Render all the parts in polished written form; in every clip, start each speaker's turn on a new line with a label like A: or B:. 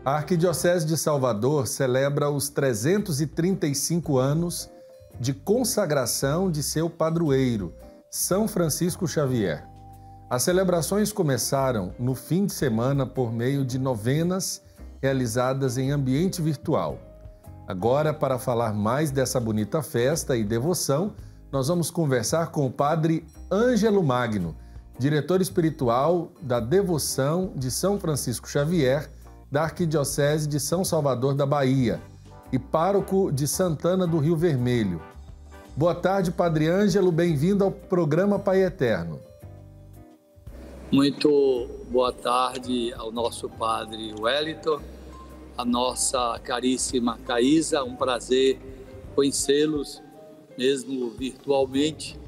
A: A Arquidiocese de Salvador celebra os 335 anos de consagração de seu padroeiro, São Francisco Xavier. As celebrações começaram no fim de semana por meio de novenas realizadas em ambiente virtual. Agora, para falar mais dessa bonita festa e devoção, nós vamos conversar com o Padre Ângelo Magno, diretor espiritual da Devoção de São Francisco Xavier, da Arquidiocese de São Salvador da Bahia e pároco de Santana do Rio Vermelho. Boa tarde, Padre Ângelo, bem-vindo ao programa Pai Eterno.
B: Muito boa tarde ao nosso Padre Wellington, a nossa caríssima Caísa, um prazer conhecê-los, mesmo virtualmente,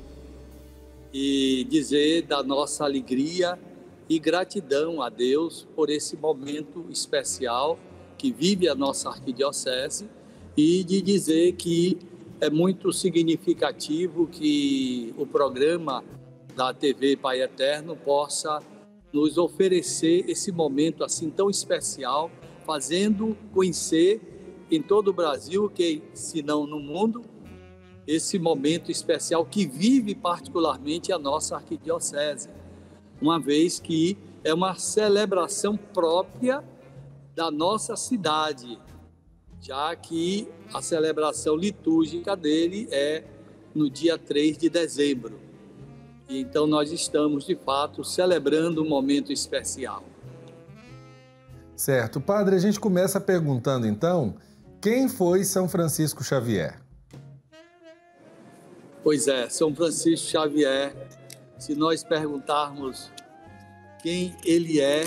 B: e dizer da nossa alegria e gratidão a Deus por esse momento especial que vive a nossa arquidiocese e de dizer que é muito significativo que o programa da TV Pai Eterno possa nos oferecer esse momento assim tão especial, fazendo conhecer em todo o Brasil, se não no mundo, esse momento especial que vive particularmente a nossa arquidiocese, uma vez que é uma celebração própria da nossa cidade, já que a celebração litúrgica dele é no dia 3 de dezembro. E então nós estamos, de fato, celebrando um momento especial.
A: Certo. Padre, a gente começa perguntando, então, quem foi São Francisco Xavier?
B: Pois é, São Francisco Xavier, se nós perguntarmos quem ele é,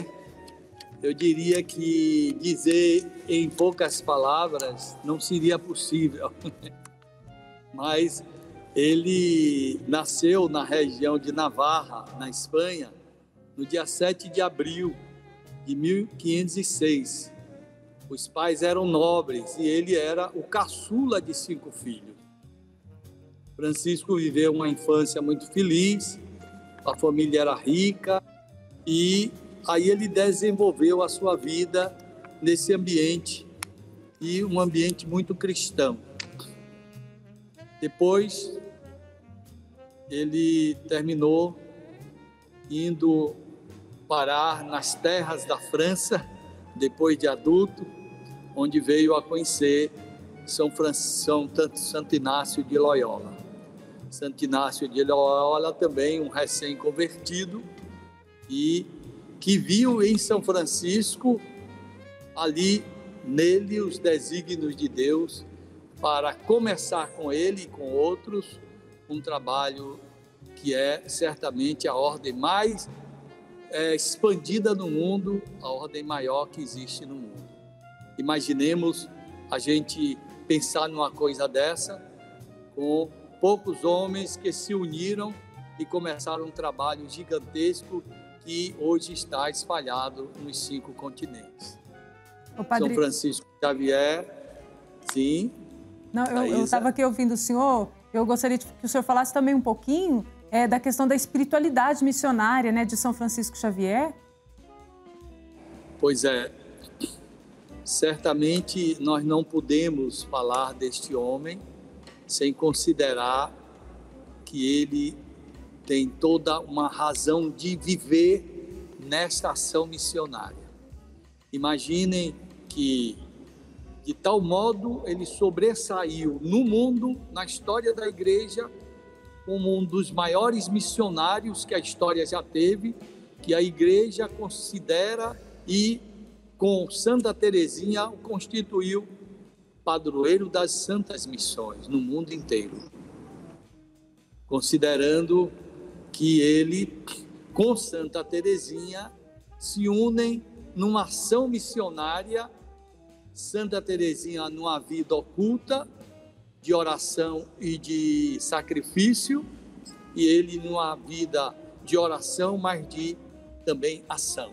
B: eu diria que dizer em poucas palavras não seria possível. Mas ele nasceu na região de Navarra, na Espanha, no dia 7 de abril de 1506. Os pais eram nobres e ele era o caçula de 5 filhos. Francisco viveu uma infância muito feliz, a família era rica e aí ele desenvolveu a sua vida nesse ambiente e um ambiente muito cristão. Depois, ele terminou indo parar nas terras da França, depois de adulto, onde veio a conhecer Santo Inácio de Loyola. Santo Inácio de Loyola também um recém-convertido e que viu em São Francisco, ali nele, os desígnios de Deus para começar com ele e com outros um trabalho que é certamente a ordem mais expandida no mundo, a ordem maior que existe no mundo. Imaginemos a gente pensar numa coisa dessa com poucos homens que se uniram e começaram um trabalho gigantesco que hoje está espalhado nos 5 continentes. São Francisco Xavier, sim.
C: Não, eu estava aqui ouvindo o senhor, eu gostaria que o senhor falasse também um pouquinho da questão da espiritualidade missionária, né, de São Francisco Xavier.
B: Pois é, certamente nós não podemos falar deste homem sem considerar que ele tem toda uma razão de viver nesta ação missionária. Imaginem que, de tal modo, ele sobressaiu no mundo, na história da igreja, como um dos maiores missionários que a história já teve, que a igreja considera e, com Santa Teresinha, o constituiu padroeiro das santas missões no mundo inteiro. Considerando que ele, com Santa Teresinha, se unem numa ação missionária, Santa Teresinha numa vida oculta, de oração e de sacrifício, e ele numa vida de oração, mas de também ação.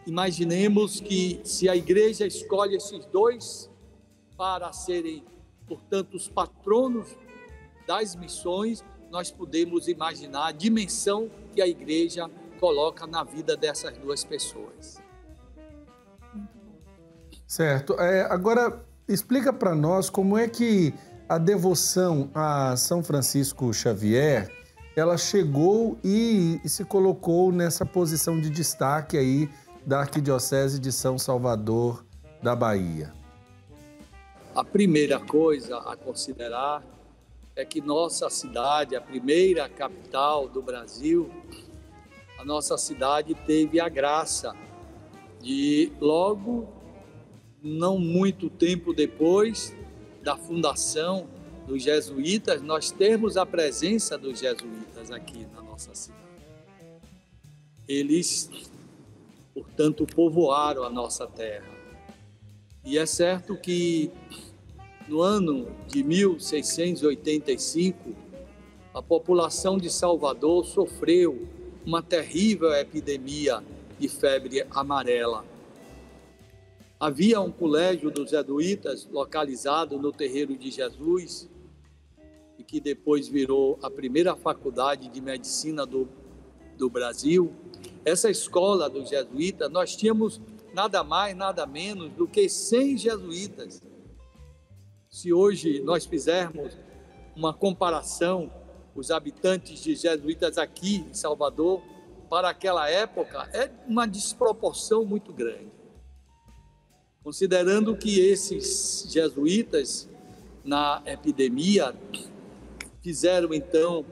B: Imaginemos que se a igreja escolhe esses dois para serem, portanto, os patronos das missões, nós podemos imaginar a dimensão que a igreja coloca na vida dessas duas pessoas.
A: Certo. Agora, explica para nós como é que a devoção a São Francisco Xavier, ela chegou e se colocou nessa posição de destaque aí da Arquidiocese de São Salvador da Bahia.
B: A primeira coisa a considerar é que nossa cidade, a primeira capital do Brasil, a nossa cidade teve a graça de, logo, não muito tempo depois da fundação dos jesuítas, nós termos a presença dos jesuítas aqui na nossa cidade. Eles, portanto, povoaram a nossa terra. E é certo que no ano de 1685, a população de Salvador sofreu uma terrível epidemia de febre amarela. Havia um colégio dos jesuítas localizado no Terreiro de Jesus, e que depois virou a primeira faculdade de medicina do Brasil. Essa escola dos jesuítas, nós tínhamos nada mais, nada menos do que 100 jesuítas. Se hoje nós fizermos uma comparação, os habitantes de jesuítas aqui em Salvador, para aquela época, é uma desproporção muito grande. Considerando que esses jesuítas, na epidemia, fizeram então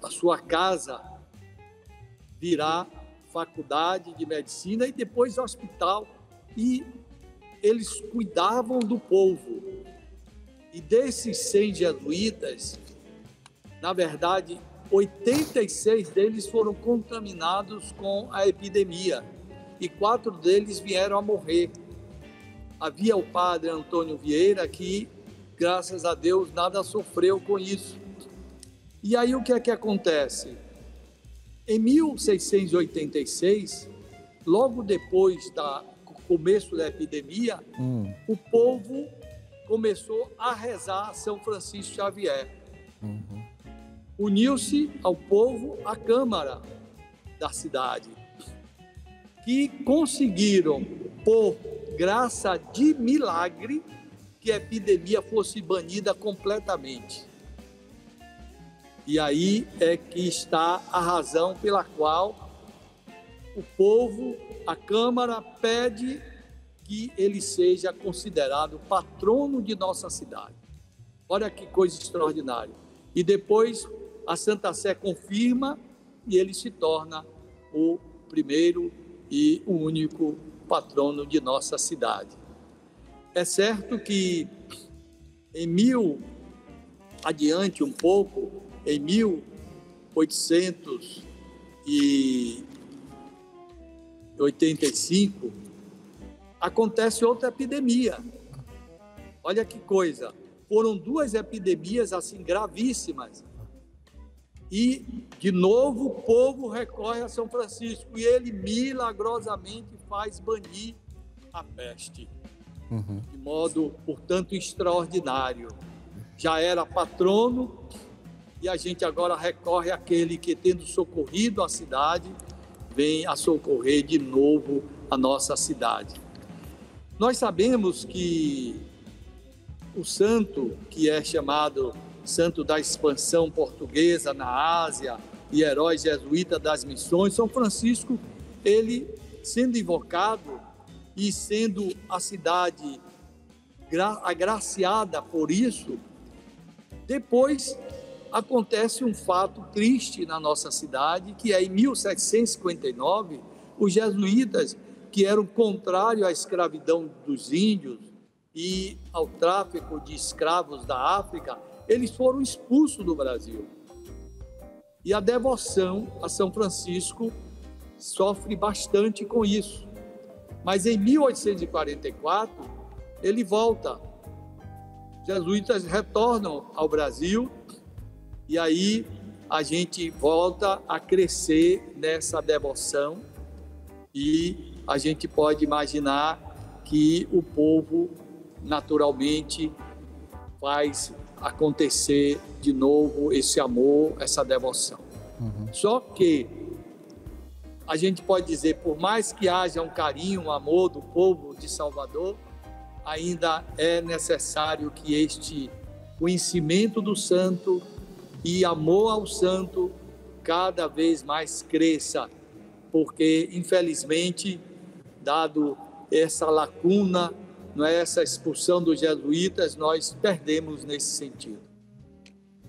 B: a sua casa virar faculdade de medicina e depois hospital, e eles cuidavam do povo. E desses 100 jesuítas, na verdade, 86 deles foram contaminados com a epidemia e 4 deles vieram a morrer. Havia o padre Antônio Vieira que, graças a Deus, nada sofreu com isso. E aí o que é que acontece? Em 1686, logo depois do começo da epidemia, o povo começou a rezar a São Francisco Xavier. Uniu-se ao povo a Câmara da cidade, que conseguiram, por graça de milagre, que a epidemia fosse banida completamente. E aí é que está a razão pela qual o povo, a Câmara, pede que ele seja considerado patrono de nossa cidade. Olha que coisa extraordinária. E depois a Santa Sé confirma e ele se torna o primeiro e o único patrono de nossa cidade. É certo que adiante um pouco, em 1885, acontece outra epidemia. Olha que coisa, foram 2 epidemias assim gravíssimas. E, de novo, o povo recorre a São Francisco e ele milagrosamente faz banir a peste. De modo, portanto, extraordinário. Já era patrono e a gente agora recorre àquele que, tendo socorrido a cidade, vem a socorrer de novo a nossa cidade. Nós sabemos que o santo, que é chamado santo da expansão portuguesa na Ásia e herói jesuíta das missões, São Francisco, ele sendo invocado e sendo a cidade agraciada por isso, depois acontece um fato triste na nossa cidade, que é em 1759, os jesuítas, que eram contrários à escravidão dos índios e ao tráfico de escravos da África, eles foram expulsos do Brasil. E a devoção a São Francisco sofre bastante com isso. Mas em 1844, ele volta. Os jesuítas retornam ao Brasil e aí a gente volta a crescer nessa devoção e a gente pode imaginar que o povo naturalmente faz acontecer de novo esse amor, essa devoção. Só que a gente pode dizer, por mais que haja um carinho, um amor do povo de Salvador, ainda é necessário que este conhecimento do santo e amor ao santo cada vez mais cresça, porque, infelizmente, dado essa lacuna, não é, essa expulsão dos jesuítas, nós perdemos nesse sentido.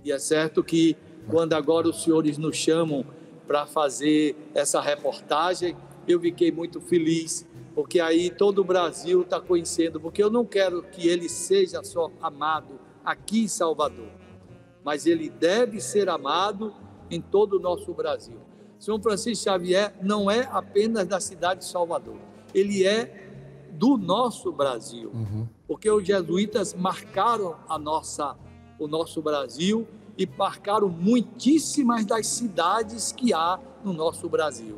B: E é certo que, quando agora os senhores nos chamam para fazer essa reportagem, eu fiquei muito feliz, porque aí todo o Brasil está conhecendo, porque eu não quero que ele seja só amado aqui em Salvador, mas ele deve ser amado em todo o nosso Brasil. São Francisco Xavier não é apenas da cidade de Salvador, ele é do nosso Brasil, porque os jesuítas marcaram o nosso Brasil e marcaram muitíssimas das cidades que há no nosso Brasil.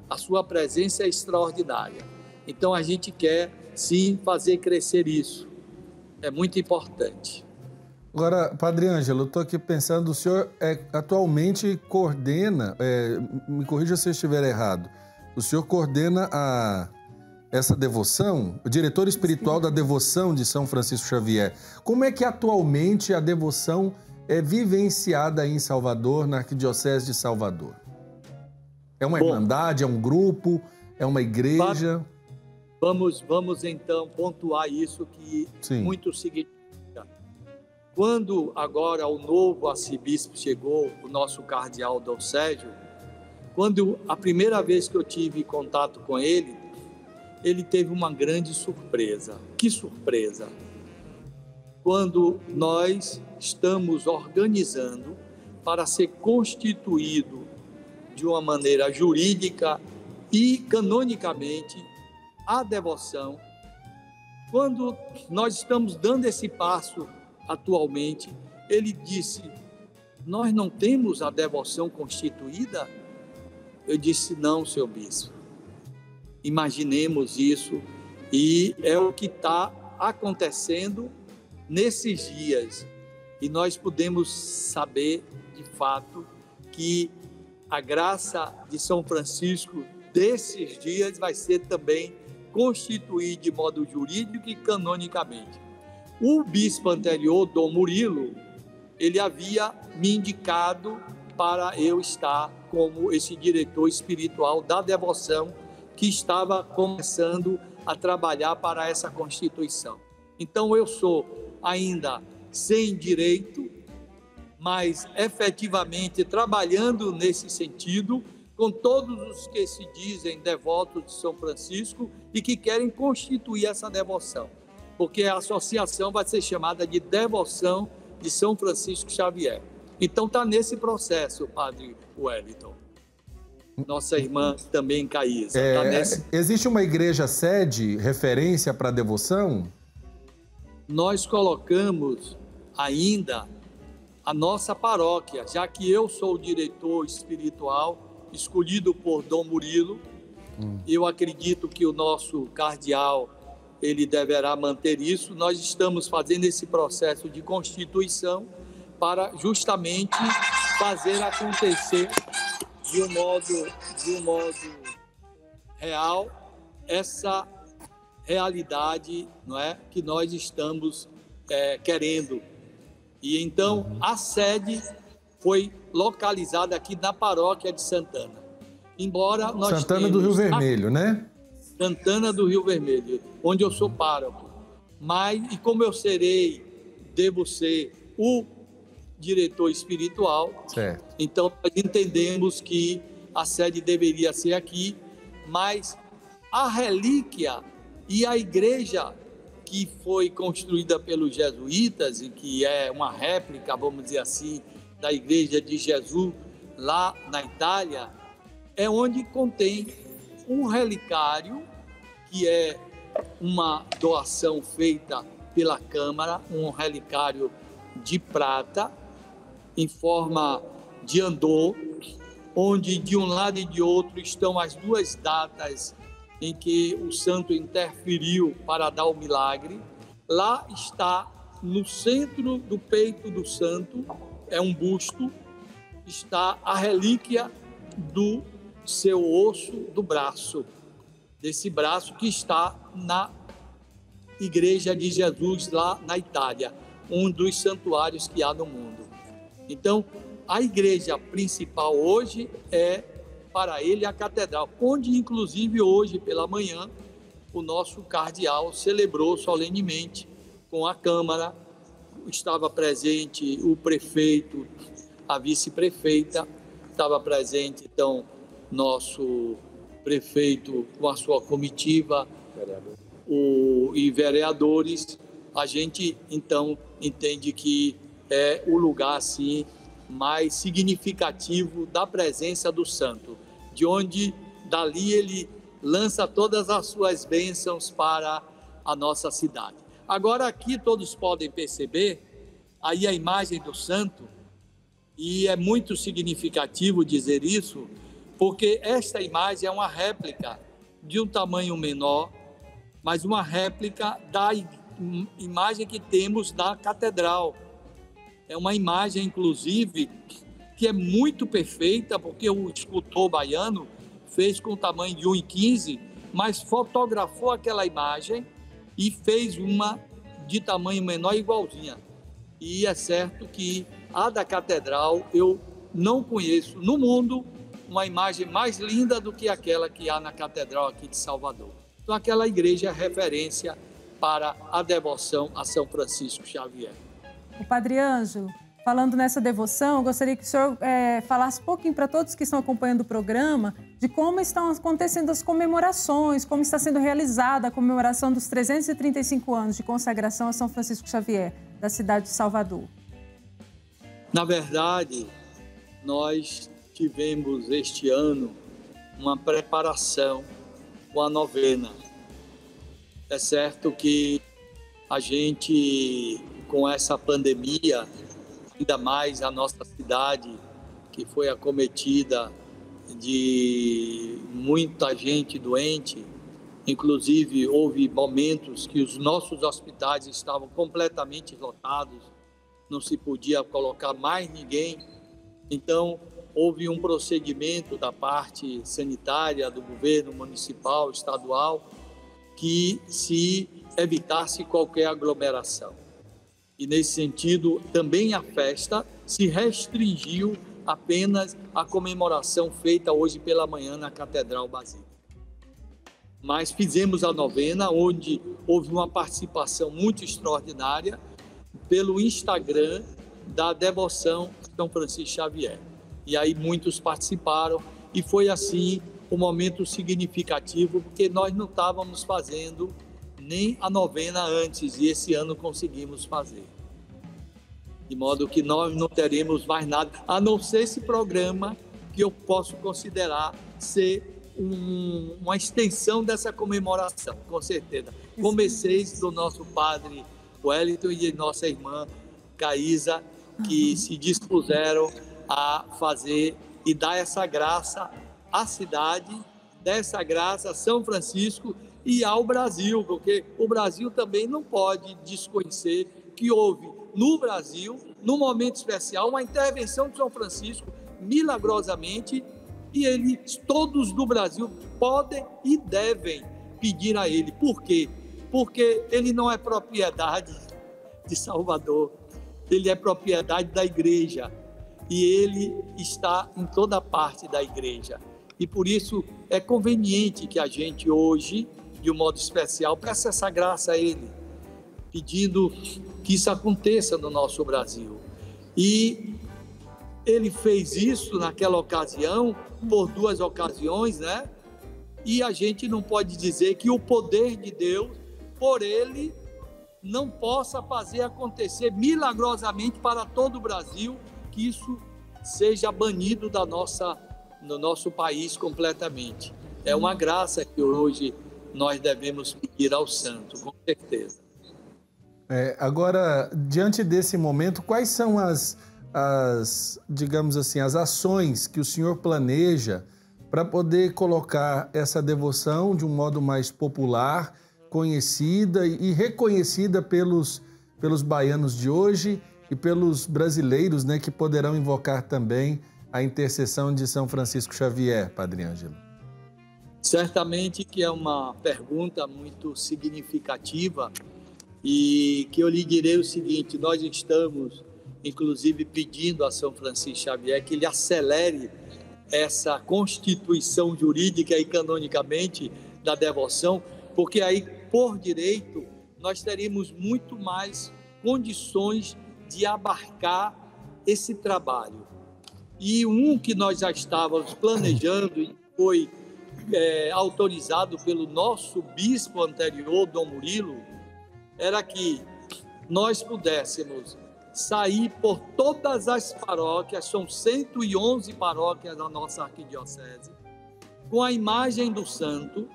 B: A sua presença é extraordinária. Então, a gente quer, sim, fazer crescer isso. É muito importante.
A: Agora, Padre Ângelo, eu estou aqui pensando, o senhor atualmente coordena, me corrija se eu estiver errado, o senhor coordena essa devoção, o diretor espiritual da devoção de São Francisco Xavier. Como é que atualmente a devoção é vivenciada em Salvador, na Arquidiocese de Salvador? É uma irmandade, é um grupo, é uma igreja?
B: Vamos então pontuar isso que muito significa. Quando agora o novo arcebispo chegou, o nosso cardeal Dom Sérgio, quando a primeira vez que eu tive contato com ele, ele teve uma grande surpresa. Que surpresa! Quando nós estamos organizando para ser constituído de uma maneira jurídica e canonicamente a devoção, quando nós estamos dando esse passo atualmente, ele disse: nós não temos a devoção constituída? Eu disse: não, seu bispo. Imaginemos isso, e é o que está acontecendo nesses dias. E nós podemos saber, de fato, que a graça de São Francisco desses dias vai ser também constituída de modo jurídico e canonicamente. O bispo anterior, Dom Murilo, ele havia me indicado para eu estar como esse diretor espiritual da devoção que estava começando a trabalhar para essa constituição. Então eu sou ainda sem direito, mas efetivamente trabalhando nesse sentido com todos os que se dizem devotos de São Francisco e que querem constituir essa devoção, porque a associação vai ser chamada de Devoção de São Francisco Xavier. Então está nesse processo, Padre Wellington. Nossa irmã também, Caísa.
A: Existe uma igreja sede, referência para a devoção?
B: Nós colocamos ainda a nossa paróquia, já que eu sou o diretor espiritual escolhido por Dom Murilo. Eu acredito que o nosso cardeal ele deverá manter isso. Nós estamos fazendo esse processo de constituição para justamente fazer acontecer de um modo real essa realidade, não é, que nós estamos querendo. E então a sede foi localizada aqui na paróquia de Santana. Embora nós
A: Santana do Rio Vermelho, né?
B: Santana do Rio Vermelho, onde eu sou pároco. Mas, e como eu devo ser o diretor espiritual,
A: certo.
B: Então nós entendemos que a sede deveria ser aqui, mas a relíquia e a igreja que foi construída pelos jesuítas e que é uma réplica, vamos dizer assim, da igreja de Jesus lá na Itália, é onde contém um relicário que é uma doação feita pela Câmara, um relicário de prata em forma de andor, onde de um lado e de outro estão as duas datas em que o santo interferiu para dar o milagre. Lá está, no centro do peito do santo, é um busto, está a relíquia do seu osso do braço, desse braço que está na Igreja de Jesus lá na Itália, um dos santuários que há no mundo. Então, a igreja principal hoje é para ele a catedral, onde inclusive hoje pela manhã o nosso cardeal celebrou solenemente com a Câmara, estava presente o prefeito, a vice-prefeita, estava presente então nosso prefeito com a sua comitiva e vereadores. A gente então entende que é o lugar assim mais significativo da presença do santo, de onde dali ele lança todas as suas bênçãos para a nossa cidade. Agora aqui todos podem perceber aí a imagem do santo, e é muito significativo dizer isso, porque esta imagem é uma réplica de um tamanho menor, mas uma réplica da imagem que temos da catedral. É uma imagem, inclusive, que é muito perfeita, porque o escultor baiano fez com o tamanho de 1,15, mas fotografou aquela imagem e fez uma de tamanho menor igualzinha. E é certo que a da catedral eu não conheço no mundo uma imagem mais linda do que aquela que há na catedral aqui de Salvador. Então aquela igreja é referência para a devoção a São Francisco Xavier.
C: O Padre Ângelo, falando nessa devoção, eu gostaria que o senhor falasse um pouquinho para todos que estão acompanhando o programa de como estão acontecendo as comemorações, como está sendo realizada a comemoração dos 335 anos de consagração a São Francisco Xavier, da cidade de Salvador.
B: Na verdade, nós tivemos este ano uma preparação com a novena. É certo que a gente, com essa pandemia, ainda mais a nossa cidade, que foi acometida de muita gente doente, inclusive houve momentos que os nossos hospitais estavam completamente lotados, não se podia colocar mais ninguém. Então, houve um procedimento da parte sanitária do governo municipal, estadual, que se evitasse qualquer aglomeração. E, nesse sentido, também a festa se restringiu apenas à comemoração feita hoje pela manhã na Catedral Basílica. Mas fizemos a novena, onde houve uma participação muito extraordinária pelo Instagram da devoção a São Francisco Xavier. E aí muitos participaram e foi assim um momento significativo, porque nós não estávamos fazendo nem a novena antes e esse ano conseguimos fazer. De modo que nós não teremos mais nada, a não ser esse programa que eu posso considerar ser uma extensão dessa comemoração, com certeza. Comecei do nosso padre Wellington e de nossa irmã Caísa, que se dispuseram a fazer e dar essa graça à cidade, dessa graça a São Francisco e ao Brasil, porque o Brasil também não pode desconhecer que houve no Brasil, num momento especial, uma intervenção de São Francisco, milagrosamente, e eles, todos do Brasil, podem e devem pedir a ele. Por quê? Porque ele não é propriedade de Salvador, ele é propriedade da igreja, e ele está em toda parte da igreja. E por isso é conveniente que a gente hoje, de um modo especial, peça essa graça a ele, pedindo que isso aconteça no nosso Brasil. E ele fez isso naquela ocasião, por 2 ocasiões, né? E a gente não pode dizer que o poder de Deus, por ele, não possa fazer acontecer milagrosamente para todo o Brasil, que isso seja banido no nosso país completamente. É uma graça que hoje nós devemos pedir ao santo, com certeza.
A: Agora, diante desse momento, quais são digamos assim, as ações que o senhor planeja para poder colocar essa devoção de um modo mais popular, conhecida e reconhecida pelos baianos de hoje e pelos brasileiros, né, que poderão invocar também a intercessão de São Francisco Xavier, Padre Ângelo?
B: Certamente que é uma pergunta muito significativa e que eu lhe direi o seguinte: nós estamos, inclusive, pedindo a São Francisco Xavier que ele acelere essa constituição jurídica e canonicamente da devoção, porque aí, por direito, nós teríamos muito mais condições de abarcar esse trabalho. E um que nós já estávamos planejando e foi autorizado pelo nosso bispo anterior, Dom Murilo, era que nós pudéssemos sair por todas as paróquias, são 111 paróquias da nossa arquidiocese, com a imagem do santo,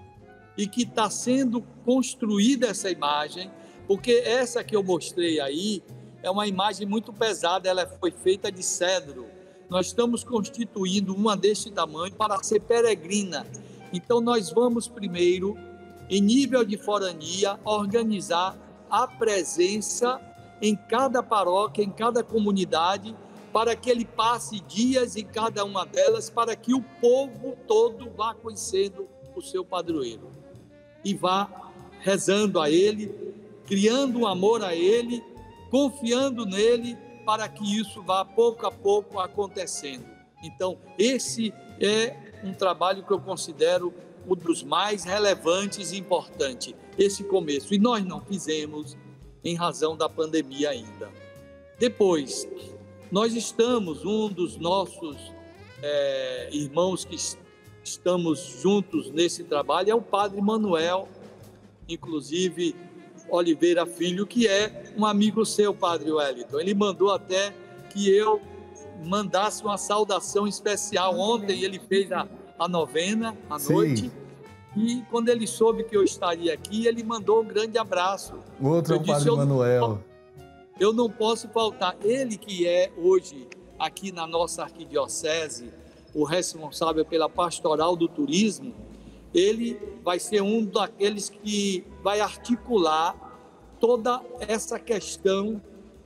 B: e que está sendo construída essa imagem, porque essa que eu mostrei aí é uma imagem muito pesada, ela foi feita de cedro. Nós estamos constituindo uma deste tamanho para ser peregrina. Então nós vamos primeiro, em nível de forania, organizar a presença em cada paróquia, em cada comunidade, para que ele passe dias em cada uma delas, para que o povo todo vá conhecendo o seu padroeiro e vá rezando a ele, criando um amor a ele, confiando nele, para que isso vá pouco a pouco acontecendo. Então, esse é um trabalho que eu considero um dos mais relevantes e importantes, esse começo. E nós não fizemos em razão da pandemia ainda. Depois, nós estamos, um dos nossos irmãos que estamos juntos nesse trabalho é o Padre Manuel, inclusive Oliveira Filho, que é um amigo seu, Padre Wellington. Ele mandou até que eu mandasse uma saudação especial. Ontem ele fez a novena à noite. E quando ele soube que eu estaria aqui, ele mandou um grande abraço.
A: O outro é o Padre Manuel.
B: Eu não posso faltar. Ele que é hoje, aqui na nossa arquidiocese, o responsável pela pastoral do turismo, ele vai ser um daqueles que vai articular toda essa questão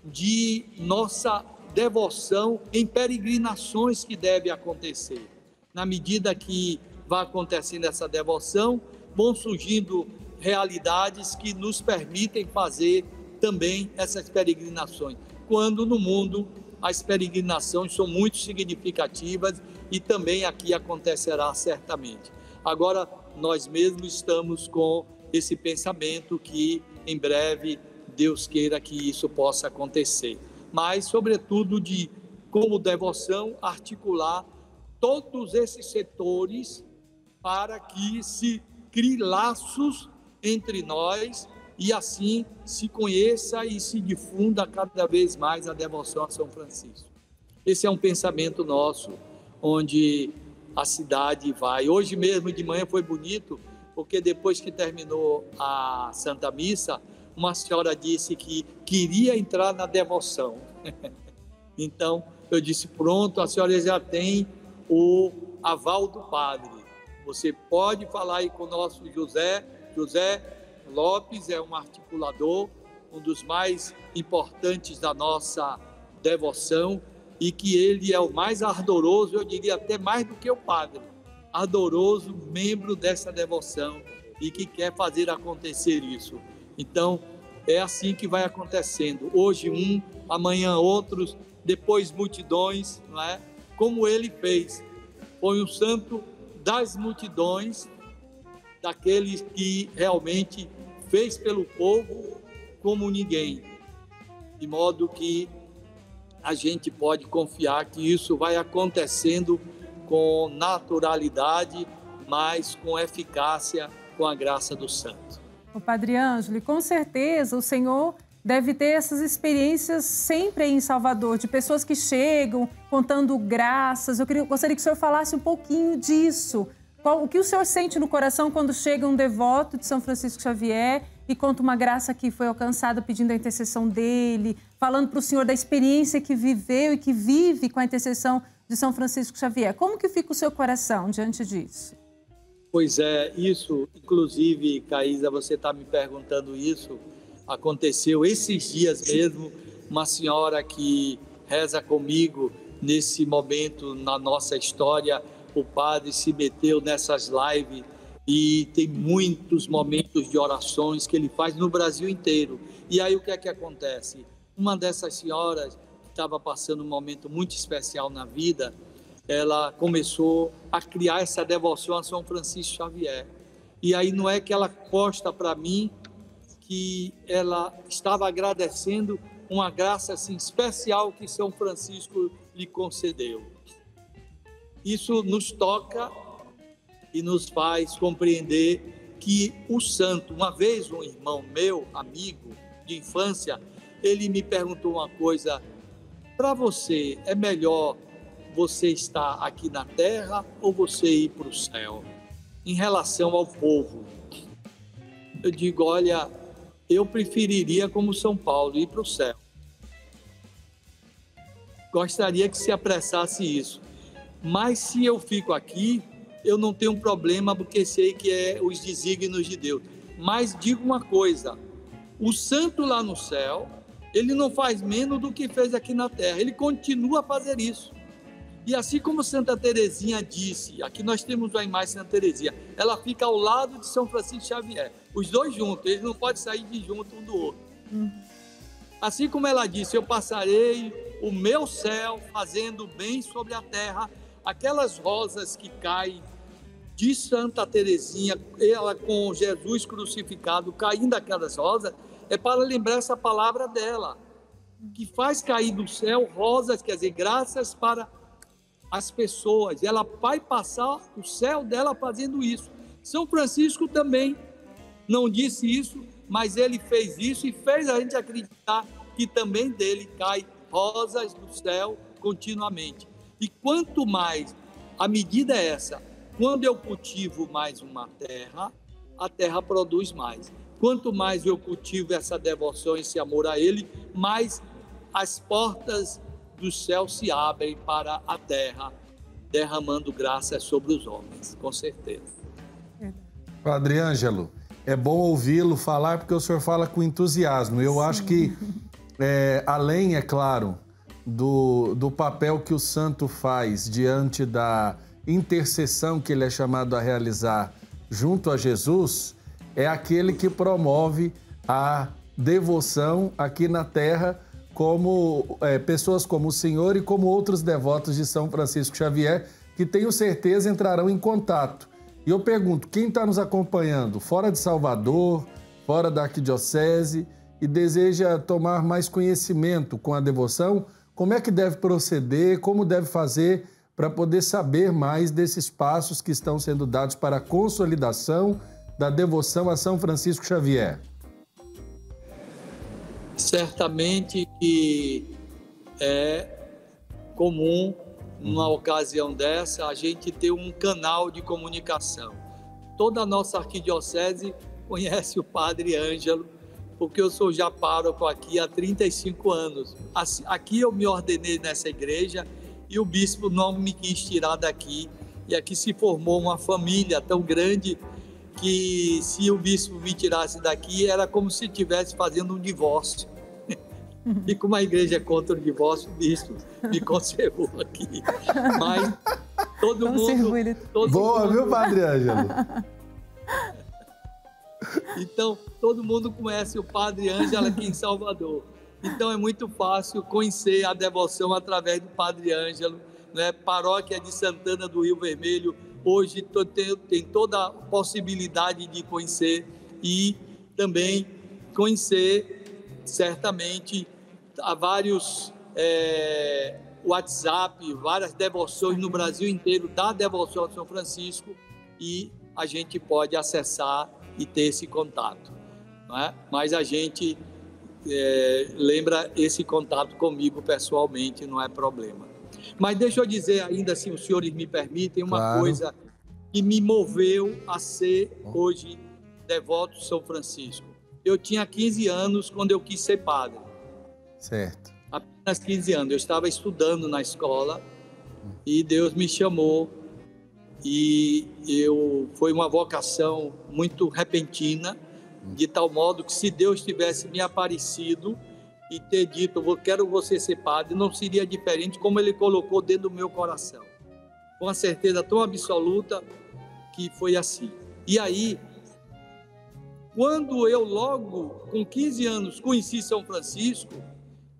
B: de nossa devoção em peregrinações que deve acontecer. Na medida que vai acontecendo essa devoção, vão surgindo realidades que nos permitem fazer também essas peregrinações, quando no mundo as peregrinações são muito significativas e também aqui acontecerá certamente. Agora, nós mesmos estamos com esse pensamento que em breve Deus queira que isso possa acontecer, mas sobretudo de, como devoção, articular todos esses setores para que se crie laços entre nós e assim se conheça e se difunda cada vez mais a devoção a São Francisco. Esse é um pensamento nosso, onde a cidade vai. Hoje mesmo de manhã foi bonito, porque depois que terminou a Santa Missa, uma senhora disse que queria entrar na devoção. Então, eu disse, pronto, a senhora já tem o aval do padre. Você pode falar aí com o nosso José Lopes, é um articulador, um dos mais importantes da nossa devoção, e que ele é o mais ardoroso, eu diria até mais do que o padre, ardoroso membro dessa devoção e que quer fazer acontecer isso. Então, é assim que vai acontecendo. Hoje um, amanhã outros, depois multidões, não é? Como ele fez. Foi um santo das multidões, daqueles que realmente fez pelo povo como ninguém. De modo que a gente pode confiar que isso vai acontecendo com naturalidade, mas com eficácia, com a graça do santo.
C: O Padre Ângelo, com certeza o Senhor deve ter essas experiências sempre aí em Salvador, de pessoas que chegam contando graças. Eu gostaria que o senhor falasse um pouquinho disso. O que o senhor sente no coração quando chega um devoto de São Francisco Xavier e conta uma graça que foi alcançada pedindo a intercessão dele, falando para o senhor da experiência que viveu e que vive com a intercessão de São Francisco Xavier? Como que fica o seu coração diante disso?
B: Pois é, isso, inclusive, Caísa, você está me perguntando isso, aconteceu esses dias mesmo, uma senhora que reza comigo nesse momento na nossa história, o padre se meteu nessas lives e tem muitos momentos de orações que ele faz no Brasil inteiro. E aí o que é que acontece? Uma dessas senhoras que estava passando um momento muito especial na vida, ela começou a criar essa devoção a São Francisco Xavier. E aí não é que ela posta para mim que ela estava agradecendo uma graça assim, especial que São Francisco lhe concedeu. Isso nos toca e nos faz compreender que o santo, uma vez um irmão meu, amigo de infância, ele me perguntou uma coisa: para você é melhor você estar aqui na terra ou você ir para o céu? Em relação ao povo, eu digo, olha, eu preferiria, como São Paulo, ir para o céu. Gostaria que se apressasse isso. Mas se eu fico aqui, eu não tenho problema, porque sei que é os desígnios de Deus. Mas digo uma coisa, o santo lá no céu, ele não faz menos do que fez aqui na terra, ele continua a fazer isso. E assim como Santa Teresinha disse, aqui nós temos a imagem de Santa Teresinha, ela fica ao lado de São Francisco Xavier, os dois juntos, eles não podem sair de junto um do outro. Assim como ela disse, eu passarei o meu céu fazendo bem sobre a terra, aquelas rosas que caem de Santa Teresinha, ela com Jesus crucificado, caindo aquelas rosas, é para lembrar essa palavra dela, que faz cair do céu rosas, quer dizer, graças para as pessoas. Ela vai passar o céu dela fazendo isso. São Francisco também não disse isso, mas ele fez isso e fez a gente acreditar que também dele cai rosas do céu continuamente. E quanto mais, a medida é essa, quando eu cultivo mais uma terra, a terra produz mais. Quanto mais eu cultivo essa devoção, esse amor a ele, mais as portas do céu se abrem para a terra, derramando graças sobre os homens, com certeza.
A: Padre Ângelo, é bom ouvi-lo falar, porque o senhor fala com entusiasmo. Eu acho que, além, é claro, do papel que o santo faz diante da intercessão que ele é chamado a realizar junto a Jesus, é aquele que promove a devoção aqui na terra, como pessoas como o senhor e como outros devotos de São Francisco Xavier, que tenho certeza entrarão em contato. E eu pergunto, quem está nos acompanhando fora de Salvador, fora da arquidiocese, e deseja tomar mais conhecimento com a devoção, como é que deve proceder, como deve fazer para poder saber mais desses passos que estão sendo dados para a consolidação da devoção a São Francisco Xavier?
B: Certamente que é comum, numa ocasião dessa, a gente ter um canal de comunicação. Toda a nossa arquidiocese conhece o Padre Ângelo, porque eu sou já pároco aqui há 35 anos. Aqui eu me ordenei nessa igreja e o bispo não me quis tirar daqui. E aqui se formou uma família tão grande que, se o bispo me tirasse daqui, era como se estivesse fazendo um divórcio. E como a igreja é contra o divórcio, o bispo me conservou aqui. Mas todo mundo...
A: Boa, viu, Padre Ângelo?
B: Então, todo mundo conhece o Padre Ângelo aqui em Salvador. Então, é muito fácil conhecer a devoção através do Padre Ângelo, né? Paróquia de Santana do Rio Vermelho, hoje tem toda a possibilidade de conhecer e também conhecer, certamente, há vários WhatsApp, várias devoções no Brasil inteiro da devoção a São Francisco, e a gente pode acessar e ter esse contato, não é? Mas a gente lembra esse contato comigo pessoalmente, não é problema. Mas deixa eu dizer ainda, se os senhores me permitem, uma coisa que me moveu a ser hoje devoto de São Francisco. Eu tinha 15 anos quando eu quis ser padre.
A: Certo.
B: Apenas 15 anos. Eu estava estudando na escola e Deus me chamou, e foi uma vocação muito repentina, de tal modo que, se Deus tivesse me aparecido e ter dito, quero você ser padre, não seria diferente como ele colocou dentro do meu coração. Com uma certeza tão absoluta que foi assim. E aí, quando eu logo, com 15 anos, conheci São Francisco,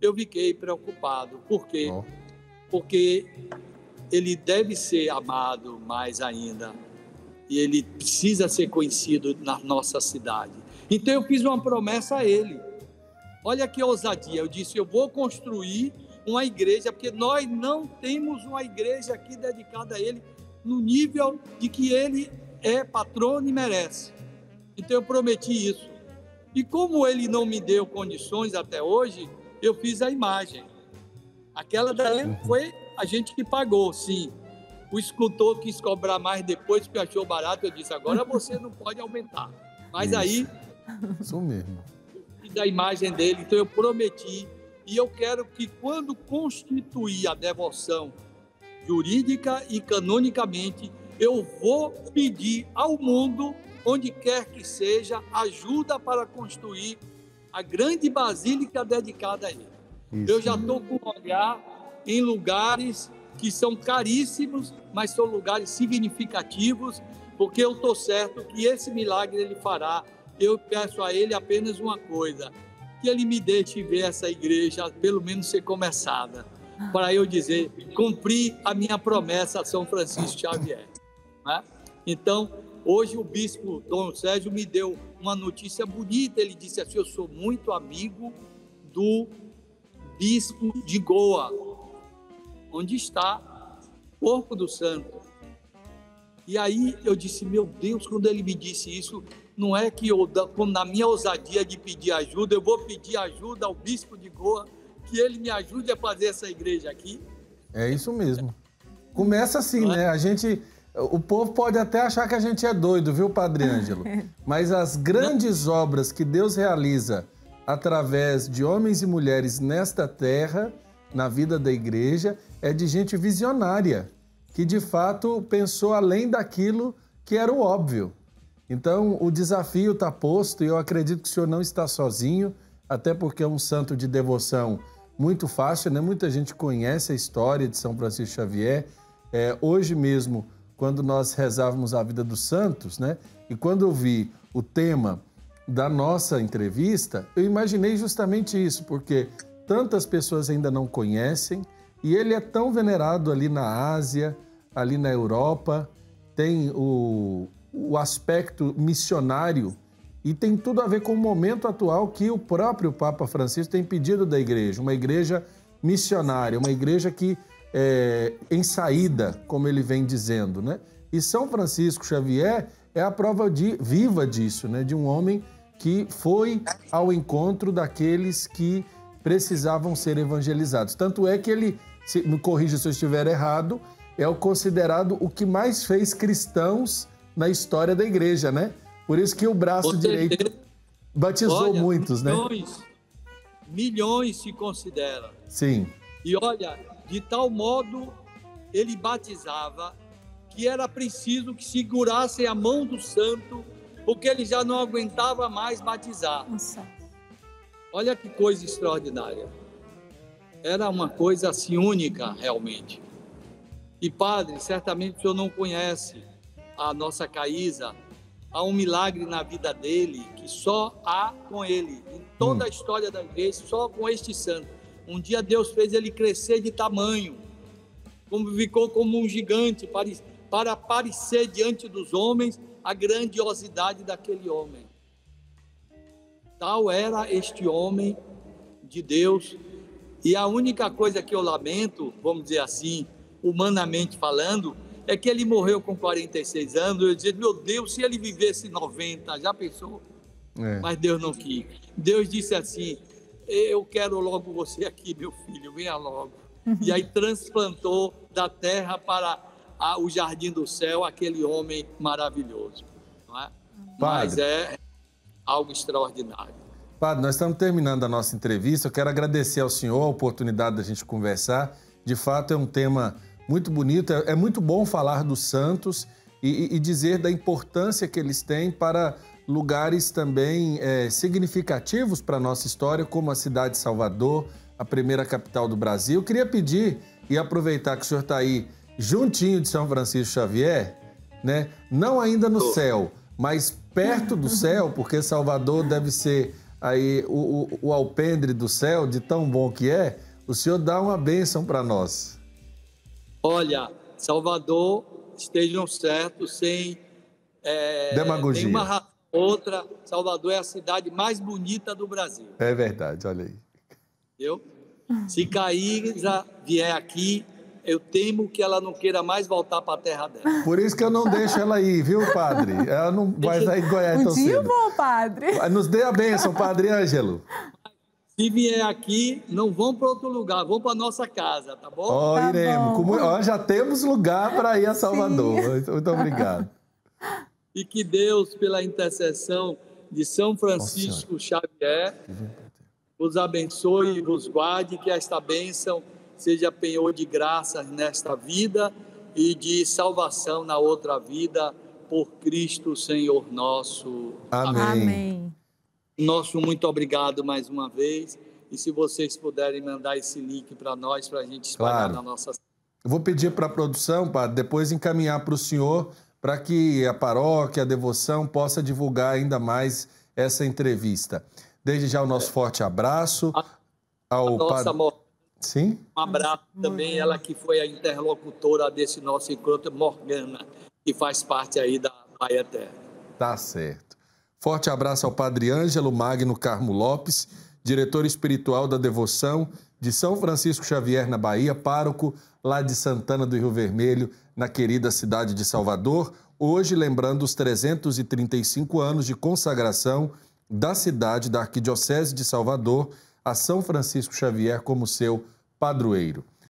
B: eu fiquei preocupado. Por quê? Porque ele deve ser amado mais ainda. E ele precisa ser conhecido na nossa cidade. Então eu fiz uma promessa a ele. Olha que ousadia. Eu disse, eu vou construir uma igreja, porque nós não temos uma igreja aqui dedicada a ele no nível de que ele é patrono e merece. Então eu prometi isso. E como ele não me deu condições até hoje, eu fiz a imagem. Aquela daí foi a gente que pagou, sim. O escultor quis cobrar mais depois, porque achou barato. Eu disse, agora você não pode aumentar. Mas isso. Aí...
A: Isso mesmo.
B: Da imagem dele, então eu prometi. E eu quero que quando constituir a devoção jurídica e canonicamente, eu vou pedir ao mundo, onde quer que seja, ajuda para construir a grande basílica dedicada a ele. Isso. Eu já estou com um olhar em lugares que são caríssimos, mas são lugares significativos, porque eu estou certo que esse milagre ele fará. Eu peço a ele apenas uma coisa, que ele me deixe ver essa igreja, pelo menos ser começada, para eu dizer, cumpri a minha promessa a São Francisco Xavier. Né? Então, hoje o bispo Dom Sérgio me deu uma notícia bonita, ele disse assim, eu sou muito amigo do bispo de Goa, onde está o corpo do santo. E aí eu disse, meu Deus, quando ele me disse isso, não é que eu, na minha ousadia de pedir ajuda, eu vou pedir ajuda ao bispo de Goa, que ele me ajude a fazer essa igreja aqui.
A: É isso mesmo. Começa assim, né? O povo pode até achar que a gente é doido, viu, Padre Ângelo? Mas as grandes obras que Deus realiza através de homens e mulheres nesta terra, na vida da igreja, é de gente visionária, que de fato pensou além daquilo que era o óbvio. Então, o desafio está posto e eu acredito que o senhor não está sozinho, até porque é um santo de devoção muito fácil, né? Muita gente conhece a história de São Francisco Xavier. Hoje mesmo, quando nós rezávamos a vida dos santos, né? E quando eu vi o tema da nossa entrevista, eu imaginei justamente isso, porque tantas pessoas ainda não conhecem e ele é tão venerado ali na Ásia, ali na Europa, tem o aspecto missionário e tem tudo a ver com o momento atual que o próprio Papa Francisco tem pedido da igreja, uma igreja missionária, uma igreja que em saída, como ele vem dizendo, né? E São Francisco Xavier é a prova viva disso, né? De um homem que foi ao encontro daqueles que precisavam ser evangelizados. Tanto é que ele, me corrija se eu estiver errado, é o considerado o que mais fez cristãos na história da igreja, né? Por isso que o braço direito batizou muitos, né?
B: Milhões se considera.
A: Sim.
B: E olha, de tal modo ele batizava que era preciso que segurassem a mão do santo, porque ele já não aguentava mais batizar. Nossa. Olha que coisa extraordinária. Era uma coisa assim única, realmente. E padre, certamente o senhor não conhece a nossa Caísa, há um milagre na vida dele que só há com ele, em toda a história da igreja, só com este santo. Um dia Deus fez ele crescer de tamanho, ficou como um gigante, para aparecer diante dos homens a grandiosidade daquele homem. Tal era este homem de Deus, e a única coisa que eu lamento, vamos dizer assim, humanamente falando, é que ele morreu com 46 anos. Eu dizia, meu Deus, se ele vivesse 90, já pensou? Mas Deus não quis. Deus disse assim, eu quero logo você aqui, meu filho, venha logo. E aí transplantou da terra para o jardim do céu aquele homem maravilhoso. Não é? Mas é algo extraordinário.
A: Padre, nós estamos terminando a nossa entrevista. Eu quero agradecer ao senhor a oportunidade da gente conversar. De fato, é um tema muito bonito. É muito bom falar dos santos e dizer da importância que eles têm para lugares também significativos para a nossa história, como a cidade de Salvador, a primeira capital do Brasil. Eu queria pedir e aproveitar que o senhor está aí juntinho de São Francisco Xavier, né? Não ainda no céu, mas perto do céu, porque Salvador deve ser aí o alpendre do céu, de tão bom que é. O senhor dá uma bênção para nós.
B: Olha, Salvador, estejam certos, sem
A: demagogia.
B: nenhuma razão outra. Salvador é a cidade mais bonita do Brasil.
A: É verdade, olha aí.
B: Entendeu? Se Caísa vier aqui, eu temo que ela não queira mais voltar para a terra dela.
A: Por isso que eu não deixo ela ir, viu, padre? Ela não vai sair de Goiás tão cedo.
C: Um dia bom, padre.
A: Nos dê a bênção, padre Ângelo.
B: Se vier aqui, não vão para outro lugar, vão para nossa casa, tá bom?
A: Ó,
C: Tá
A: iremos.
C: bom.
A: Ó, já temos lugar para ir a Salvador. Muito obrigado.
B: E que Deus, pela intercessão de São Francisco Xavier, vos abençoe e vos guarde, que esta bênção seja penhor de graças nesta vida e de salvação na outra vida, por Cristo Senhor nosso.
A: Amém.
C: Amém.
B: Nosso muito obrigado mais uma vez. E se vocês puderem mandar esse link para nós, para a gente espalhar
A: Claro.
B: na nossa...
A: Eu vou pedir para a produção, padre, depois encaminhar para o senhor, para que a paróquia, a devoção, possa divulgar ainda mais essa entrevista. Desde já o nosso forte abraço ao
B: nossa
A: padre. Sim?
B: Um abraço também, ela que foi a interlocutora desse nosso encontro, Morgana, que faz parte aí da Bahia Terra.
A: Tá certo. Forte abraço ao padre Ângelo Magno Carmo Lopes, diretor espiritual da devoção de São Francisco Xavier, na Bahia, pároco lá de Santana do Rio Vermelho, na querida cidade de Salvador, hoje lembrando os 335 anos de consagração da cidade da Arquidiocese de Salvador a São Francisco Xavier como seu padroeiro.